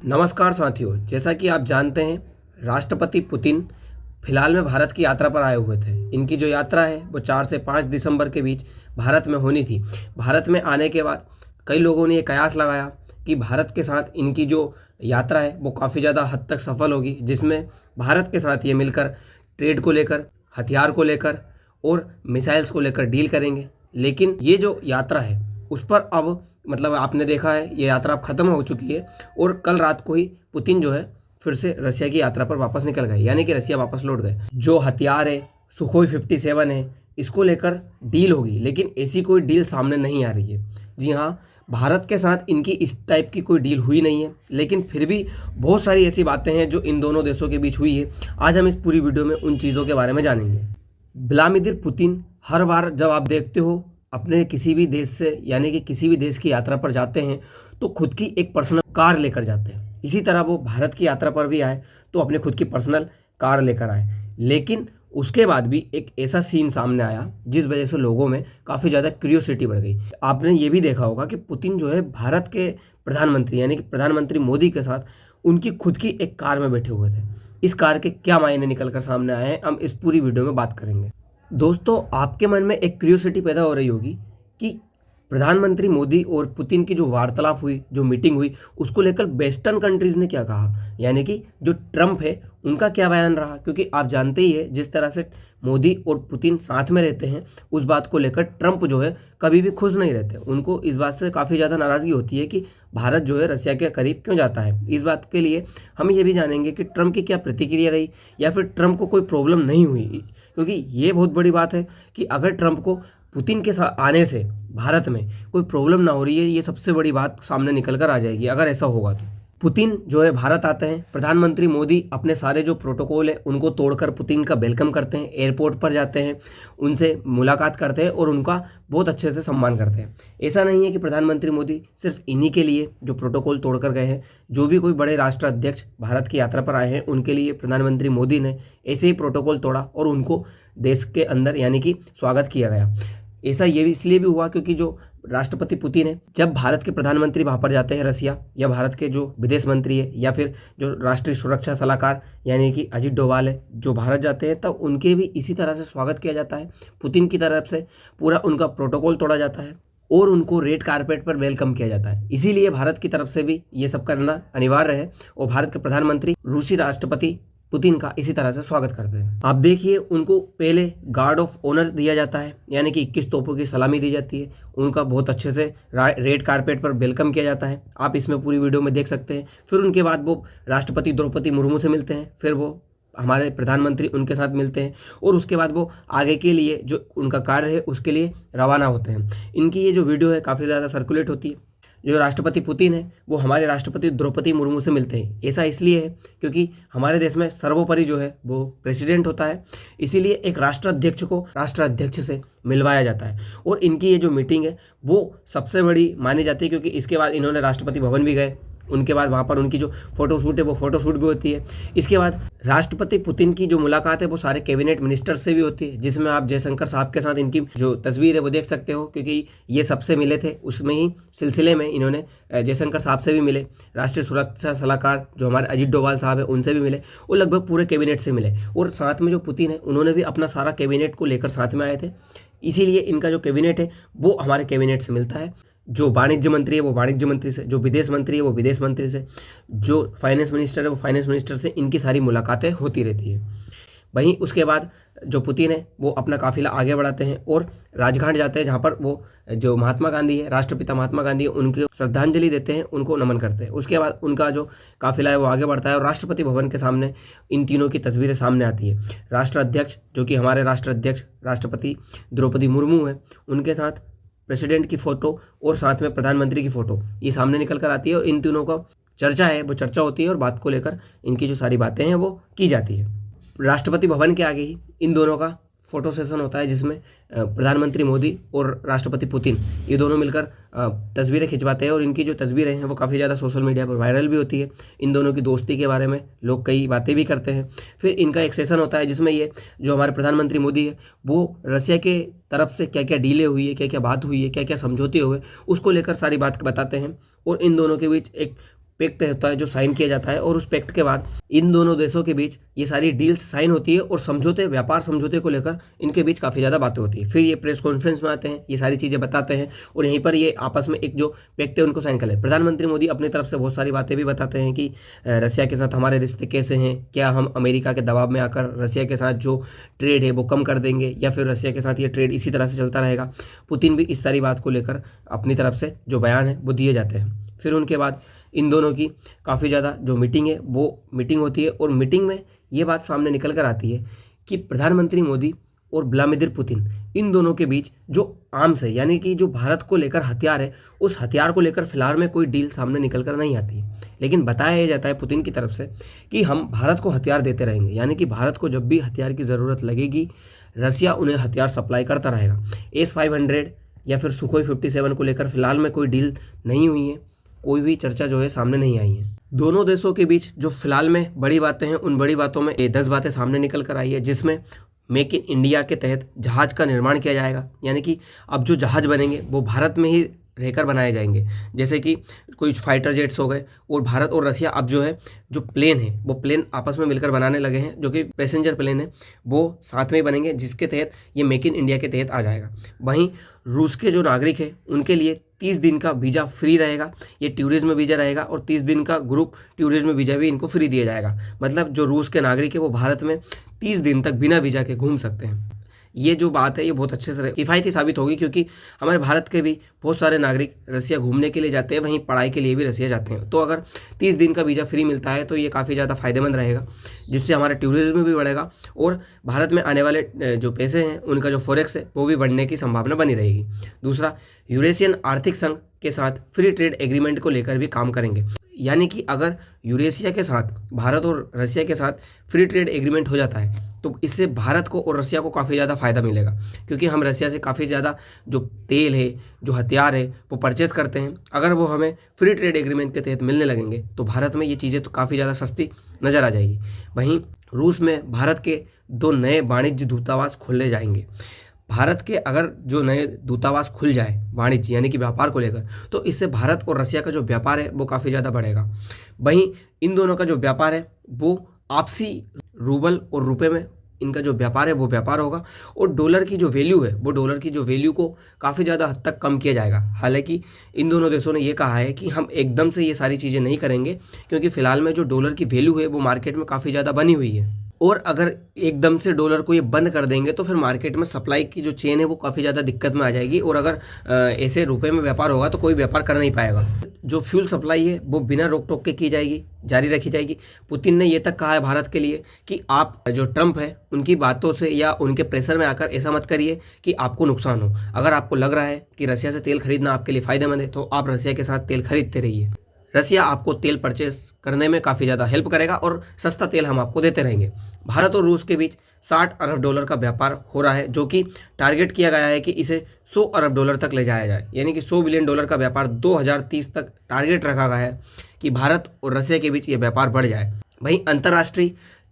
नमस्कार साथियों, जैसा कि आप जानते हैं राष्ट्रपति पुतिन फिलहाल में भारत की यात्रा पर आए हुए थे। इनकी जो यात्रा है वो 4 से 5 दिसंबर के बीच भारत में होनी थी। भारत में आने के बाद कई लोगों ने ये कयास लगाया कि भारत के साथ इनकी जो यात्रा है वो काफ़ी ज़्यादा हद तक सफल होगी, जिसमें भारत के साथ ये मिलकर ट्रेड को लेकर, हथियार को लेकर और मिसाइल्स को लेकर डील करेंगे। लेकिन ये जो यात्रा है उस पर अब आपने देखा है ये यात्रा अब ख़त्म हो चुकी है और कल रात को ही पुतिन जो है फिर से रसिया की यात्रा पर वापस निकल गए, यानी कि रसिया वापस लौट गए। जो हथियार है, सुखोई 57 है, इसको लेकर डील होगी, लेकिन ऐसी कोई डील सामने नहीं आ रही है। जी हाँ, भारत के साथ इनकी इस टाइप की कोई डील हुई नहीं है, लेकिन फिर भी बहुत सारी ऐसी बातें हैं जो इन दोनों देशों के बीच हुई है। आज हम इस पूरी वीडियो में उन चीज़ों के बारे में जानेंगे। व्लादिमीर पुतिन हर बार जब आप देखते हो अपने किसी भी देश से, यानी कि किसी भी देश की यात्रा पर जाते हैं तो खुद की एक पर्सनल कार लेकर जाते हैं। इसी तरह वो भारत की यात्रा पर भी आए तो अपने खुद की पर्सनल कार लेकर आए, लेकिन उसके बाद भी एक ऐसा सीन सामने आया जिस वजह से लोगों में काफ़ी ज़्यादा क्यूरियोसिटी बढ़ गई। आपने ये भी देखा होगा कि पुतिन जो है भारत के प्रधानमंत्री यानी कि प्रधानमंत्री मोदी के साथ उनकी खुद की एक कार में बैठे हुए थे। इस कार के क्या मायने निकल कर सामने आए हैं हम इस पूरी वीडियो में बात करेंगे। दोस्तों, आपके मन में एक क्यूरियोसिटी पैदा हो रही होगी कि प्रधानमंत्री मोदी और पुतिन की जो वार्तालाप हुई, जो मीटिंग हुई, उसको लेकर वेस्टर्न कंट्रीज़ ने क्या कहा, यानी कि जो ट्रम्प है उनका क्या बयान रहा। क्योंकि आप जानते ही है जिस तरह से मोदी और पुतिन साथ में रहते हैं, उस बात को लेकर ट्रम्प जो है कभी भी खुश नहीं रहते। उनको इस बात से काफ़ी ज़्यादा नाराज़गी होती है कि भारत जो है रसिया के करीब क्यों जाता है। इस बात के लिए हम ये भी जानेंगे कि ट्रम्प की क्या प्रतिक्रिया रही, या फिर ट्रम्प को कोई प्रॉब्लम नहीं हुई। क्योंकि ये बहुत बड़ी बात है कि अगर ट्रम्प को पुतिन के साथ आने से भारत में कोई प्रॉब्लम ना हो रही है, ये सबसे बड़ी बात सामने निकल कर आ जाएगी अगर ऐसा होगा तो। पुतिन जो है भारत आते हैं, प्रधानमंत्री मोदी अपने सारे जो प्रोटोकॉल है उनको तोड़कर पुतिन का वेलकम करते हैं, एयरपोर्ट पर जाते हैं, उनसे मुलाकात करते हैं और उनका बहुत अच्छे से सम्मान करते हैं। ऐसा नहीं है कि प्रधानमंत्री मोदी सिर्फ इन्हीं के लिए जो प्रोटोकॉल तोड़कर गए हैं, जो भी कोई बड़े राष्ट्र अध्यक्ष भारत की यात्रा पर आए हैं उनके लिए प्रधानमंत्री मोदी ने ऐसे ही प्रोटोकॉल तोड़ा और उनको देश के अंदर यानी कि स्वागत किया गया। ऐसा ये भी इसलिए भी हुआ क्योंकि जो राष्ट्रपति पुतिन है, जब भारत के प्रधानमंत्री वहाँ पर जाते हैं रसिया, या भारत के जो विदेश मंत्री है या फिर जो राष्ट्रीय सुरक्षा सलाहकार यानी कि अजीत डोभाल है जो भारत जाते हैं, तब उनके भी इसी तरह से स्वागत किया जाता है। पुतिन की तरफ से पूरा उनका प्रोटोकॉल तोड़ा जाता है और उनको रेड कारपेट पर वेलकम किया जाता है। इसीलिए भारत की तरफ से भी ये सब करना अनिवार्य है और भारत के प्रधानमंत्री रूसी राष्ट्रपति पुतिन का इसी तरह से स्वागत करते हैं। आप देखिए, उनको पहले गार्ड ऑफ ऑनर दिया जाता है, यानी कि 21 तोपों की सलामी दी जाती है। उनका बहुत अच्छे से रेड कारपेट पर वेलकम किया जाता है, आप इसमें पूरी वीडियो में देख सकते हैं। फिर उनके बाद वो राष्ट्रपति द्रौपदी मुर्मू से मिलते हैं, फिर वो हमारे प्रधानमंत्री उनके साथ मिलते हैं और उसके बाद वो आगे के लिए जो उनका कार्य है उसके लिए रवाना होते हैं। इनकी ये जो वीडियो है काफ़ी ज़्यादा सर्कुलेट होती है। जो राष्ट्रपति पुतिन है वो हमारे राष्ट्रपति द्रौपदी मुर्मू से मिलते हैं। ऐसा इसलिए है क्योंकि हमारे देश में सर्वोपरि जो है वो प्रेसिडेंट होता है, इसीलिए एक राष्ट्राध्यक्ष को राष्ट्राध्यक्ष से मिलवाया जाता है। और इनकी ये जो मीटिंग है वो सबसे बड़ी मानी जाती है क्योंकि इसके बाद इन्होंने राष्ट्रपति भवन भी गए, उनके बाद वहाँ पर उनकी जो फोटोशूट है वो फोटोशूट भी होती है। इसके बाद राष्ट्रपति पुतिन की जो मुलाकात है वो सारे कैबिनेट मिनिस्टर से भी होती है, जिसमें आप जयशंकर साहब के साथ इनकी जो तस्वीर है वो देख सकते हो, क्योंकि ये सबसे मिले थे। उसमें ही सिलसिले में इन्होंने जयशंकर साहब से भी मिले, राष्ट्रीय सुरक्षा सलाहकार जो हमारे अजीत डोभाल साहब है उनसे भी मिले, और लगभग पूरे कैबिनेट से मिले। और साथ में जो पुतिन है उन्होंने भी अपना सारा कैबिनेट को लेकर साथ में आए थे, इसीलिए इनका जो कैबिनेट है वो हमारे कैबिनेट से मिलता है। जो वाणिज्य मंत्री है वो वाणिज्य मंत्री से, जो विदेश मंत्री है वो विदेश मंत्री से, जो फाइनेंस मिनिस्टर है वो फाइनेंस मिनिस्टर से, इनकी सारी मुलाकातें होती रहती है। वहीं उसके बाद जो पुतिन है वो अपना काफिला आगे बढ़ाते हैं और राजघाट जाते हैं, जहाँ पर वो जो महात्मा गांधी है, राष्ट्रपिता महात्मा गांधी है, उनकी श्रद्धांजलि देते हैं, उनको नमन करते हैं। उसके बाद उनका जो काफिला है वो आगे बढ़ता है और राष्ट्रपति भवन के सामने इन तीनों की तस्वीरें सामने आती है। राष्ट्राध्यक्ष जो कि हमारे राष्ट्राध्यक्ष राष्ट्रपति द्रौपदी मुर्मू है, उनके साथ प्रेसिडेंट की फ़ोटो और साथ में प्रधानमंत्री की फ़ोटो ये सामने निकल कर आती है और इन तीनों का चर्चा है वो चर्चा होती है और बात को लेकर इनकी जो सारी बातें हैं वो की जाती है। राष्ट्रपति भवन के आगे ही इन दोनों का फ़ोटो सेशन होता है, जिसमें प्रधानमंत्री मोदी और राष्ट्रपति पुतिन ये दोनों मिलकर तस्वीरें खिंचवाते हैं और इनकी जो तस्वीरें हैं वो काफ़ी ज़्यादा सोशल मीडिया पर वायरल भी होती है। इन दोनों की दोस्ती के बारे में लोग कई बातें भी करते हैं। फिर इनका एक सेशन होता है जिसमें ये जो हमारे प्रधानमंत्री मोदी है वो रसिया के तरफ से क्या क्या डीलें हुई है, क्या क्या बात हुई है, क्या क्या समझौते हुए, उसको लेकर सारी बात बताते हैं और इन दोनों के बीच एक पैक्ट होता है जो साइन किया जाता है, और उस पैक्ट के बाद इन दोनों देशों के बीच ये सारी डील्स साइन होती है और समझौते, व्यापार समझौते को लेकर इनके बीच काफ़ी ज़्यादा बातें होती है। फिर ये प्रेस कॉन्फ्रेंस में आते हैं, ये सारी चीज़ें बताते हैं और यहीं पर ये आपस में एक जो पैक्ट है उनको साइन कर ले। प्रधानमंत्री मोदी अपनी तरफ से बहुत सारी बातें भी बताते हैं कि रसिया के साथ हमारे रिश्ते कैसे हैं, क्या हम अमेरिका के दबाव में आकर रसिया के साथ जो ट्रेड है वो कम कर देंगे या फिर रसिया के साथ ये ट्रेड इसी तरह से चलता रहेगा। पुतिन भी इस सारी बात को लेकर अपनी तरफ से जो बयान है वो दिए जाते हैं। फिर उनके बाद इन दोनों की काफ़ी ज़्यादा जो मीटिंग है वो मीटिंग होती है और मीटिंग में ये बात सामने निकल कर आती है कि प्रधानमंत्री मोदी और व्लादिमीर पुतिन इन दोनों के बीच जो आर्म्स है, यानी कि जो भारत को लेकर हथियार है, उस हथियार को लेकर फिलहाल में कोई डील सामने निकल कर नहीं आती है। लेकिन बताया यह जाता है पुतिन की तरफ से कि हम भारत को हथियार देते रहेंगे, यानी कि भारत को जब भी हथियार की ज़रूरत लगेगी रसिया उन्हें हथियार सप्लाई करता रहेगा। S-500 या फिर सुखोई 57 को लेकर फिलहाल में कोई डील नहीं हुई है, कोई भी चर्चा जो है सामने नहीं आई है। दोनों देशों के बीच जो फिलहाल में बड़ी बातें हैं, उन बड़ी बातों में 10 बातें सामने निकल कर आई है, जिसमें मेक इन इंडिया के तहत जहाज का निर्माण किया जाएगा, यानी कि अब जो जहाज बनेंगे वो भारत में ही रहकर बनाए जाएंगे। जैसे कि कोई फाइटर जेट्स हो गए, और भारत और रसिया अब जो है जो प्लेन है वो प्लेन आपस में मिलकर बनाने लगे हैं, जो कि पैसेंजर प्लेन है वो साथ में ही बनेंगे, जिसके तहत ये मेक इन इंडिया के तहत आ जाएगा। वहीं रूस के जो नागरिक हैं उनके लिए 30 दिन का वीज़ा फ्री रहेगा, ये टूरिज्म वीज़ा रहेगा, और 30 दिन का ग्रुप टूरिज्म वीज़ा भी इनको फ्री दिया जाएगा। मतलब जो रूस के नागरिक है वो भारत में 30 दिन तक बिना वीज़ा के घूम सकते हैं। ये जो बात है ये बहुत अच्छे से किफ़ायती साबित होगी, क्योंकि हमारे भारत के भी बहुत सारे नागरिक रसिया घूमने के लिए जाते हैं, वहीं पढ़ाई के लिए भी रसिया जाते हैं। तो अगर 30 दिन का वीज़ा फ्री मिलता है तो ये काफ़ी ज़्यादा फ़ायदेमंद रहेगा, जिससे हमारा टूरिज्म भी बढ़ेगा और भारत में आने वाले जो पैसे हैं उनका जो फॉरेक्स है वो भी बढ़ने की संभावना बनी रहेगी। दूसरा, यूरेशियन आर्थिक संघ के साथ फ्री ट्रेड एग्रीमेंट को लेकर भी काम करेंगे, यानी कि अगर यूरेशिया के साथ भारत और रसिया के साथ फ्री ट्रेड एग्रीमेंट हो जाता है तो इससे भारत को और रसिया को काफ़ी ज़्यादा फ़ायदा मिलेगा, क्योंकि हम रसिया से काफ़ी ज़्यादा जो तेल है, जो हथियार है वो परचेज़ करते हैं। अगर वो हमें फ्री ट्रेड एग्रीमेंट के तहत मिलने लगेंगे तो भारत में ये चीज़ें तो काफ़ी ज़्यादा सस्ती नज़र आ जाएगी। वहीं रूस में भारत के 2 नए वाणिज्य दूतावास खोले जाएंगे। भारत के अगर जो नए दूतावास खुल जाए वाणिज्य यानी कि व्यापार को लेकर, तो इससे भारत और रसिया का जो व्यापार है वो काफ़ी ज़्यादा बढ़ेगा। वहीं इन दोनों का जो व्यापार है वो आपसी रूबल और रुपए में इनका जो व्यापार है वो व्यापार होगा, और डॉलर की जो वैल्यू है वो डॉलर की जो वैल्यू को काफ़ी ज़्यादा हद तक कम किया जाएगा। हालांकि इन दोनों देशों ने ये कहा है कि हम एकदम से ये सारी चीज़ें नहीं करेंगे, क्योंकि फ़िलहाल में जो डॉलर की वैल्यू है वो मार्केट में काफ़ी ज़्यादा बनी हुई है, और अगर एकदम से डॉलर को ये बंद कर देंगे तो फिर मार्केट में सप्लाई की जो चेन है वो काफ़ी ज़्यादा दिक्कत में आ जाएगी, और अगर ऐसे रुपए में व्यापार होगा तो कोई व्यापार कर नहीं पाएगा। जो फ्यूल सप्लाई है वो बिना रोक टोक के की जाएगी, जारी रखी जाएगी। पुतिन ने ये तक कहा है भारत के लिए कि आप जो ट्रंप है उनकी बातों से या उनके प्रेशर में आकर ऐसा मत करिए कि आपको नुकसान हो। अगर आपको लग रहा है कि रसिया से तेल खरीदना आपके लिए फ़ायदेमंद है तो आप रसिया के साथ तेल खरीदते रहिए। रसिया आपको तेल परचेस करने में काफ़ी ज़्यादा हेल्प करेगा और सस्ता तेल हम आपको देते रहेंगे। भारत और रूस के बीच 60 अरब डॉलर का व्यापार हो रहा है, जो कि टारगेट किया गया है कि इसे 100 अरब डॉलर तक ले जाया जाए, यानी कि 100 बिलियन डॉलर का व्यापार 2030 तक टारगेट रखा गया है कि भारत और रसिया के बीच ये व्यापार बढ़ जाए। वहीं अंतर्राष्ट्रीय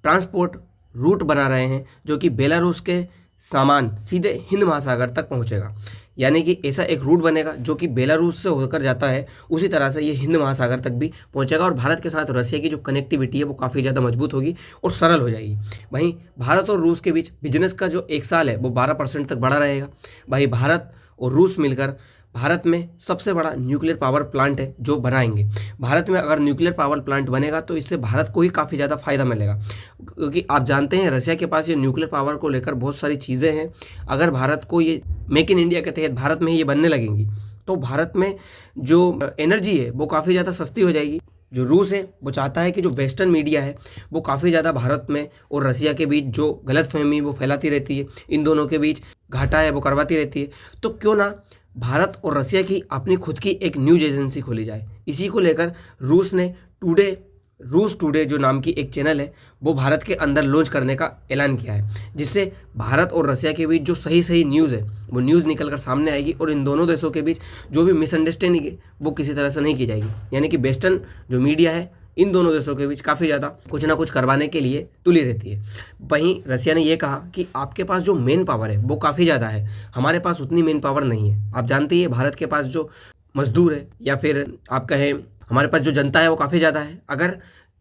ट्रांसपोर्ट रूट बना रहे हैं, जो कि बेलारूस के सामान सीधे हिंद महासागर तक पहुंचेगा, यानी कि ऐसा एक रूट बनेगा जो कि बेलारूस से होकर जाता है, उसी तरह से ये हिंद महासागर तक भी पहुंचेगा, और भारत के साथ रसिया की जो कनेक्टिविटी है वो काफ़ी ज़्यादा मजबूत होगी और सरल हो जाएगी। वहीं भारत और रूस के बीच बिजनेस का जो 1 साल है वो 12% तक बढ़ा रहेगा। वहीं भारत और रूस मिलकर भारत में सबसे बड़ा न्यूक्लियर पावर प्लांट है जो बनाएंगे। भारत में अगर न्यूक्लियर पावर प्लांट बनेगा तो इससे भारत को ही काफ़ी ज़्यादा फायदा मिलेगा, क्योंकि आप जानते हैं रसिया के पास ये न्यूक्लियर पावर को लेकर बहुत सारी चीज़ें हैं। अगर भारत को ये मेक इन इंडिया के तहत भारत में ही ये बनने लगेंगी तो भारत में जो एनर्जी है वो काफ़ी ज़्यादा सस्ती हो जाएगी। जो रूस है वो चाहता है कि जो वेस्टर्न मीडिया है वो काफ़ी ज़्यादा भारत में और रसिया के बीच जो गलतफहमी वो फैलाती रहती है, इन दोनों के बीच घाटा है वो करवाती रहती है, तो क्यों ना भारत और रसिया की अपनी खुद की एक न्यूज़ एजेंसी खोली जाए। इसी को लेकर रूस ने रूस टुडे जो नाम की एक चैनल है वो भारत के अंदर लॉन्च करने का ऐलान किया है, जिससे भारत और रसिया के बीच जो सही न्यूज़ है वो न्यूज़ निकल कर सामने आएगी, और इन दोनों देशों के बीच जो भी मिसअंडरस्टैंडिंग है वो किसी तरह से नहीं की जाएगी। यानी कि वेस्टर्न जो मीडिया है इन दोनों देशों के बीच काफ़ी ज़्यादा कुछ ना कुछ करवाने के लिए तुली रहती है। वहीं रसिया ने यह कहा कि आपके पास जो मेन पावर है वो काफ़ी ज़्यादा है, हमारे पास उतनी मेन पावर नहीं है। आप जानते ही भारत के पास जो मजदूर है या फिर आप कहें हमारे पास जो जनता है वो काफ़ी ज़्यादा है। अगर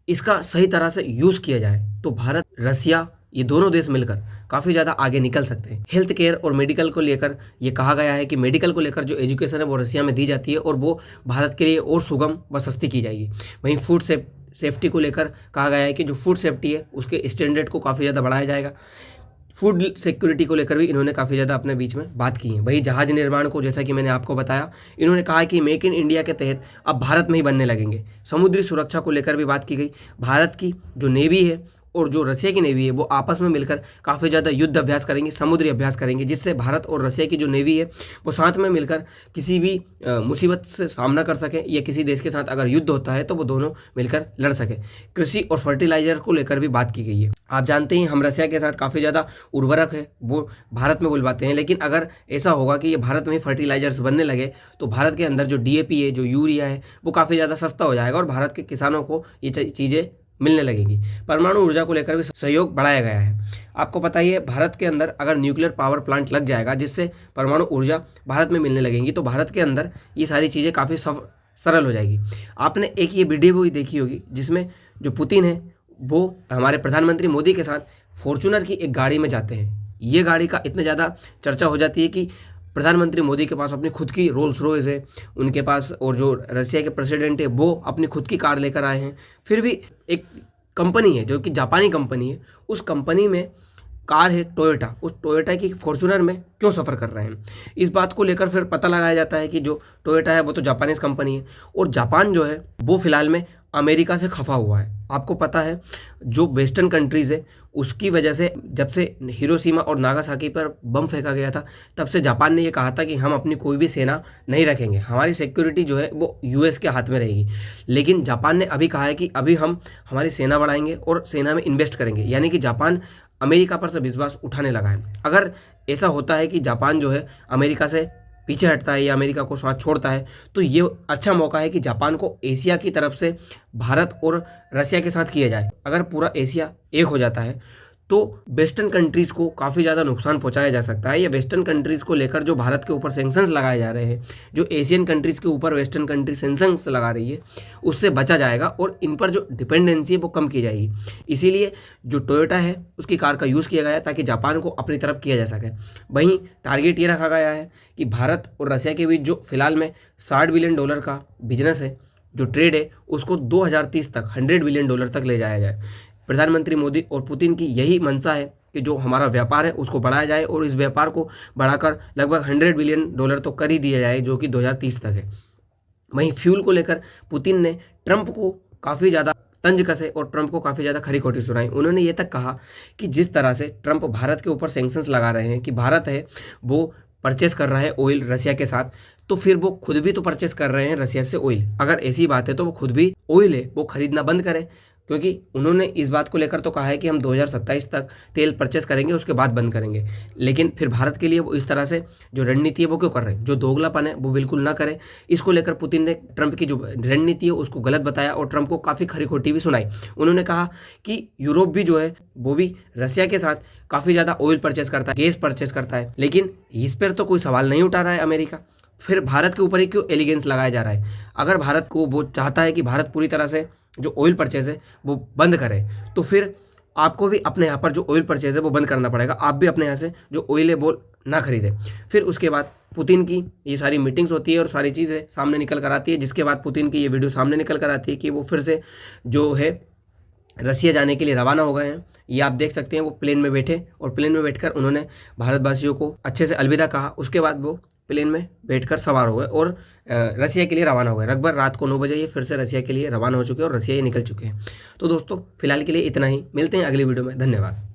इसका सही तरह से यूज़ किया जाए तो भारत, रसिया, ये दोनों देश मिलकर काफ़ी ज़्यादा आगे निकल सकते हैं। हेल्थ केयर और मेडिकल को लेकर ये कहा गया है कि मेडिकल को लेकर जो एजुकेशन है वो रसिया में दी जाती है और वो भारत के लिए और सुगम व सस्ती की जाएगी। वहीं फूड सेफ्टी को लेकर कहा गया है कि जो फूड सेफ्टी है उसके स्टैंडर्ड को काफ़ी ज़्यादा बढ़ाया जाएगा। फूड सिक्योरिटी को लेकर भी इन्होंने काफ़ी ज़्यादा अपने बीच में बात की है। वही जहाज़ निर्माण को, जैसा कि मैंने आपको बताया, इन्होंने कहा कि मेक इन इंडिया के तहत अब भारत में ही बनने लगेंगे। समुद्री सुरक्षा को लेकर भी बात की गई। भारत की जो नेवी है और जो रसिया की नेवी है वो आपस में मिलकर काफ़ी ज़्यादा युद्ध अभ्यास करेंगे, समुद्री अभ्यास करेंगे, जिससे भारत और रसिया की जो नेवी है वो साथ में मिलकर किसी भी मुसीबत से सामना कर सकें या किसी देश के साथ अगर युद्ध होता है तो वो दोनों मिलकर लड़ सकें। कृषि और फर्टिलाइज़र को लेकर भी बात की गई है। आप जानते हैं हम रसिया के साथ काफ़ी ज़्यादा उर्वरक है वो भारत में बुलवाते हैं, लेकिन अगर ऐसा होगा कि ये भारत में फर्टिलाइजर्स बनने लगे तो भारत के अंदर जो DAP है, जो यूरिया है, वो काफ़ी ज़्यादा सस्ता हो जाएगा और भारत के किसानों को ये चीज़ें मिलने लगेंगी। परमाणु ऊर्जा को लेकर भी सहयोग बढ़ाया गया है। आपको पता ही है भारत के अंदर अगर न्यूक्लियर पावर प्लांट लग जाएगा जिससे परमाणु ऊर्जा भारत में मिलने लगेगी तो भारत के अंदर ये सारी चीज़ें काफ़ी सरल हो जाएगी। आपने एक ये वीडियो भी देखी होगी जिसमें जो पुतिन है वो हमारे प्रधानमंत्री मोदी के साथ फॉर्च्यूनर की एक गाड़ी में जाते हैं। ये गाड़ी का इतना ज़्यादा चर्चा हो जाती है कि प्रधानमंत्री मोदी के पास अपनी खुद की रोल्स रॉयस है उनके पास, और जो रसिया के प्रेसिडेंट है वो अपनी खुद की कार लेकर आए हैं। फिर भी एक कंपनी है जो कि जापानी कंपनी है, उस कंपनी में कार है टोयोटा, उस टोयोटा की फॉर्च्यूनर में क्यों सफ़र कर रहे हैं, इस बात को लेकर फिर पता लगाया जाता है कि जो टोयोटा है वो तो जापानीज कंपनी है और जापान जो है वो फिलहाल में अमेरिका से खफा हुआ है। आपको पता है जो वेस्टर्न कंट्रीज़ है उसकी वजह से जब से हिरोशिमा और नागासाकी पर बम फेंका गया था तब से जापान ने ये कहा था कि हम अपनी कोई भी सेना नहीं रखेंगे, हमारी सिक्योरिटी जो है वो US के हाथ में रहेगी। लेकिन जापान ने अभी कहा है कि अभी हम हमारी सेना बढ़ाएंगे और सेना में इन्वेस्ट करेंगे, यानी कि जापान अमेरिका पर से विश्वास उठाने लगा है। अगर ऐसा होता है कि जापान जो है अमेरिका से पीछे हटता है या अमेरिका को साथ छोड़ता है तो ये अच्छा मौका है कि जापान को एशिया की तरफ से भारत और रसिया के साथ किया जाए। अगर पूरा एशिया एक हो जाता है तो वेस्टर्न कंट्रीज़ को काफ़ी ज़्यादा नुकसान पहुंचाया जा सकता है। या वेस्टर्न कंट्रीज़ को लेकर जो भारत के ऊपर सैंक्शंस लगाए जा रहे हैं, जो एशियन कंट्रीज़ के ऊपर वेस्टर्न कंट्री सैंक्शंस लगा रही है, उससे बचा जाएगा और इन पर जो डिपेंडेंसी है वो कम की जाएगी। इसीलिए जो टोयोटा है उसकी कार का यूज़ किया गया है ताकि जापान को अपनी तरफ किया जा सके। वहीं टारगेट ये रखा गया है कि भारत और रसिया के बीच जो फिलहाल में $60 बिलियन का बिजनेस है, जो ट्रेड है, उसको 2030 तक $100 बिलियन तक ले जाया जाए। प्रधानमंत्री मोदी और पुतिन की यही मंशा है कि जो हमारा व्यापार है उसको बढ़ाया जाए और इस व्यापार को बढ़ाकर लगभग $100 बिलियन तो कर ही दिया जाए, जो कि 2030 तक है। वहीं फ्यूल को लेकर पुतिन ने ट्रंप को काफ़ी ज़्यादा तंज कसे और ट्रंप को काफ़ी ज़्यादा खरी खोटी सुनाई। उन्होंने ये तक कहा कि जिस तरह से ट्रंप भारत के ऊपर सैंक्शंस लगा रहे हैं कि भारत है वो परचेस कर रहा है ऑयल रसिया के साथ, तो फिर वो खुद भी तो परचेस कर रहे हैं रसिया से ऑयल। अगर ऐसी बात है तो वो खुद भी ऑयल है वो खरीदना बंद करें, क्योंकि उन्होंने इस बात को लेकर तो कहा है कि हम 2027 तक तेल परचेस करेंगे, उसके बाद बंद करेंगे। लेकिन फिर भारत के लिए वो इस तरह से जो रणनीति है वो क्यों कर रहे हैं, जो दोगलापन है वो बिल्कुल ना करें। इसको लेकर पुतिन ने ट्रंप की जो रणनीति है उसको गलत बताया और ट्रंप को काफ़ी खरी खोटी भी सुनाई। उन्होंने कहा कि यूरोप भी जो है वो भी रसिया के साथ काफ़ी ज़्यादा ऑयल परचेस करता है, गैस परचेस करता है, लेकिन इस पर तो कोई सवाल नहीं उठा रहा है अमेरिका। फिर भारत के ऊपर ही क्यों एलिगेंस लगाया जा रहा है। अगर भारत को वो चाहता है कि भारत पूरी तरह से जो ऑयल परचेज है वो बंद करे, तो फिर आपको भी अपने यहाँ पर जो ऑयल परचेज है वो बंद करना पड़ेगा। आप भी अपने यहाँ से जो ऑयल है वो ना खरीदें। फिर उसके बाद पुतिन की ये सारी मीटिंग्स होती है और सारी चीज़ें सामने निकल कर आती है, जिसके बाद पुतिन की ये वीडियो सामने निकल कर आती है कि वो फिर से जो है रसिया जाने के लिए रवाना हो गए हैं। ये आप देख सकते हैं, वो प्लेन में बैठे और प्लेन में बैठकर उन्होंने भारतवासियों को अच्छे से अलविदा कहा। उसके बाद वो प्लेन में बैठकर सवार हो गए और रसिया के लिए रवाना हो गए। लगभग रात को 9 बजे ये फिर से रसिया के लिए रवाना हो चुके हैं और रसिया ये निकल चुके हैं। तो दोस्तों फिलहाल के लिए इतना ही, मिलते हैं अगली वीडियो में। धन्यवाद।